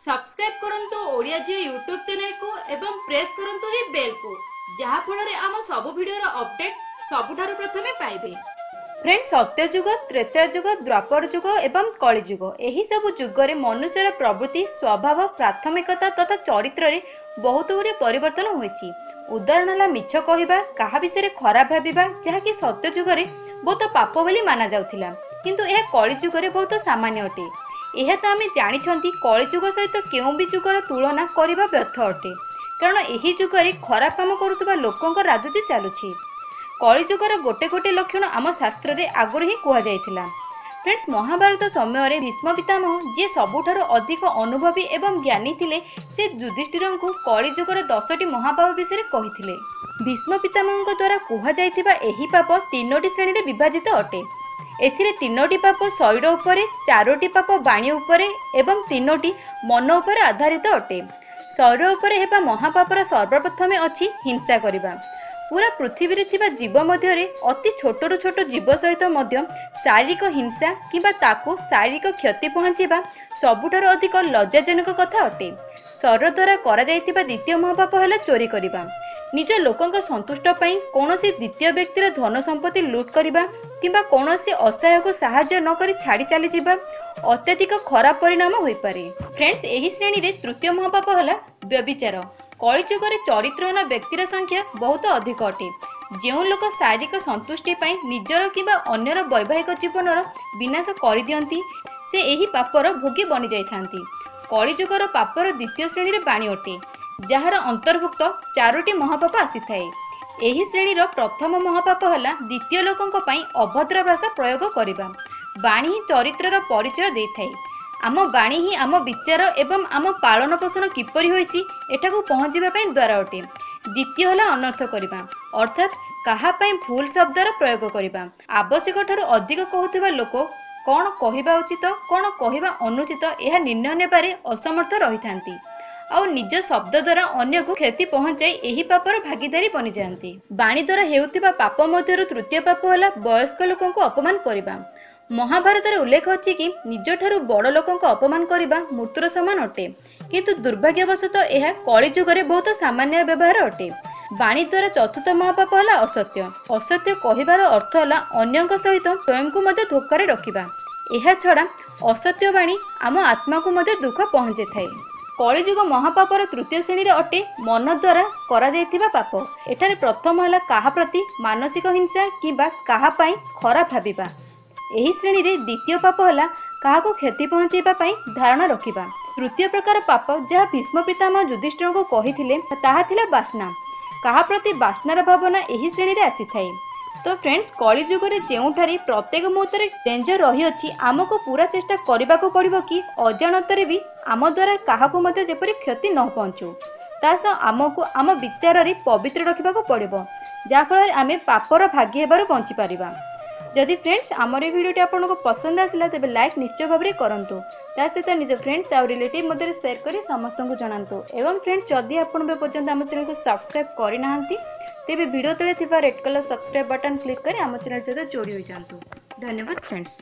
Subscribe करंतु ओडिया जियो YouTube channel को एवं प्रेस करंतु ही बेल को जहा फଳରେ आम सब वीडियो रो अपडेट सबुठारु प्रथमे पाइबे। फ्रेंड्स, सत्य जुग, त्रेता जुग, द्वापर जुग एवं कली जुग एही सब जुगरे मनुष्यर प्रवृत्ति, स्वभाव, प्राथमिकता तथा चरित्र रे बहुत गुरे परिवर्तन होईछि। उदाहरण ला मिछ कहिबा, काहा विषय खराब भाबिबा, जहा कि सत्य जुगरे बहुत पाप बोली माना जाउथिला, किंतु यह कली जुगरे बहुत सामान्य अटे। यह तो आम जानी कलिजुग सहित केउ भी जुगर तुलना करने व्यर्थ अटे, कारण यही जुगरे खराब काम करुवा लोकों राजनीति चलुछि। कलिजुगर गोटे गोटे लक्षण आम शास्त्र रे आगुरी ही कहुला। फ्रेंड्स, महाभारत समय भीष्म पितामह जी सबुठारु अधिक अनुभवी एवं ज्ञानी थिले, से युधिष्ठिर को कलिजुगर 10टी महापाप विषय कहिथिले। भीष्म पितामह द्वारा कहुଯାଇଥିବା एही पाप 3टी श्रेणी विभाजित अटे। एथिरे 3टी पाप शरीर उपरे, 4टी पाप वाणी उपरे एवं 3टी मन उपरे आधारित अटे। शरीर उपरे हेबा महापापर सर्वप्रथमे अछि हिंसा करिबा। पूरा पृथ्वी रे थिबा जीव मध्य रे अति छोटरु छोट जीव सहित मध्य शारीरिक हिंसा किबा ताकू शारीरिक क्षति पहुंचीबा सबुठारु अधिक लज्जाजनक कथा अटे। शरीर द्वारा करा जायतिबा द्वितीय महापाप हैला चोरी करिबा। निज लोकंक संतुष्ट पई कोनोसी द्वितीय व्यक्तिर धन संपत्ति लूट करिबा किंबा कोनोसी असहाय को सहाय्य न करी छाड़ी चली जिबा अत्यधिक खराब परिणाम होई पारे। फ्रेंड्स, एही श्रेणी रे तृतीय महापाप हला व्यभिचार। कलिजुगरे चरित्रहीन व्यक्तिर संख्या बहुत अधिक अटे। जेउ लोक शारीरिक संतुष्टि पई निजर किंबा अन्यर वैवाहिक जीवनर विनाश करि दियंती, से एही पापर भोगी बनि जाइथांती। कलिजुगर पापर द्वितीय श्रेणी रे बाणी अटे, जार अंतर्भुक्त 4टी महापाप आसी थाए। एही श्रेणीर प्रथम महापाप हला द्वितीय लोकंक पई अभद्र भाषा प्रयोग करिबा। बाणी ही चरित्रर परिचय देइथाए। आम बाणी ही आम विचार एवं आम पालन पोषण किपरि होईछि एठाकू पहुंचीबा पई द्वार अटे। द्वितीय हला अनर्थ करिबा, अर्थात काहा पई भूल शब्दर प्रयोग करिबा। आवश्यक ठारू अधिक कहउथिबा लोक कोन कहिबा उचित कोन कहिबा अनुचित यह निर्णय नेबारे असमर्थ रहिथांती आउ निज शब्द द्वारा अन्य को क्षति पहुंचाई एही पापर भागीदारी बनी जाती। बाणी द्वारा हेउथिबा पाप मध्यरु तृतीय पाप हला वयस्क लोकों को अपमान करिबा। महाभारत रे उल्लेख अछि कि निज ठारू बड़ लोकों को अपमान करिबा मृत्युर समान अटे, किंतु दुर्भाग्यवशतः यह कली जुगरे बहुत सामान्य व्यवहार अटे। बाणी द्वारा चतुर्थ महापाप हला असत्य। असत्य कहिबार अर्थ हला अन्यक सहित स्वयं को मध्य धोखारे रखिबा। एहा छडा असत्य बाणी आम आत्मा को मध्य दुख पहुंचे थाए। कलिजुग महापापर तृतीय श्रेणी रे अटे मन द्वारा करा जायतिबा पाप। एठारे प्रथम हला काहा प्रति मानसिक हिंसा किबा काहा पई खराब भाबिबा। एही श्रेणी रे द्वितीय पाप हला काहा को क्षति पहुंचेबा पई धारणा रखिबा। तृतीय प्रकार पाप जहा भीष्म पितामह युधिष्ठिर को कहिथिले ताहा थिला वासना। काहा प्रति वासनार भावना एही श्रेणी रे आसी थाए। तो फ्रेंड्स, कलिजुगरे जेउठारे प्रत्येक मुहूर्ते डेंजर रही अछि, आमको पूरा चेष्टा करबा को पड़िबो कि अजाणतरे भी आम द्वारा काहाकू मध्य जेपरि क्षति न पहुंचू। तास आमको आम विचार रे पवित्र रखिबा को पड़िबो, जा फଳରେ आमे पापर भागी हेबार बंची पारिबा। जदि फ्रेंड्स आमर ए वीडियोटी आपनको पसंद आसिला तेबे लाइक निश्चय भाबरे करंतु। ता सहित निज फ्रेंड्स आ रिलेटिव मध्य शेयर करी समस्त को जणांतु। एवं फ्रेंड्स, जदि आपण पर्यंत आम चैनल को सब्सक्राइब करि नाहंती तेबे वीडियो तले थिबा red colour subscribe button click करी आम चैनल सहित जोड़ी हो जांतु। धन्यवाद फ्रेंड्स।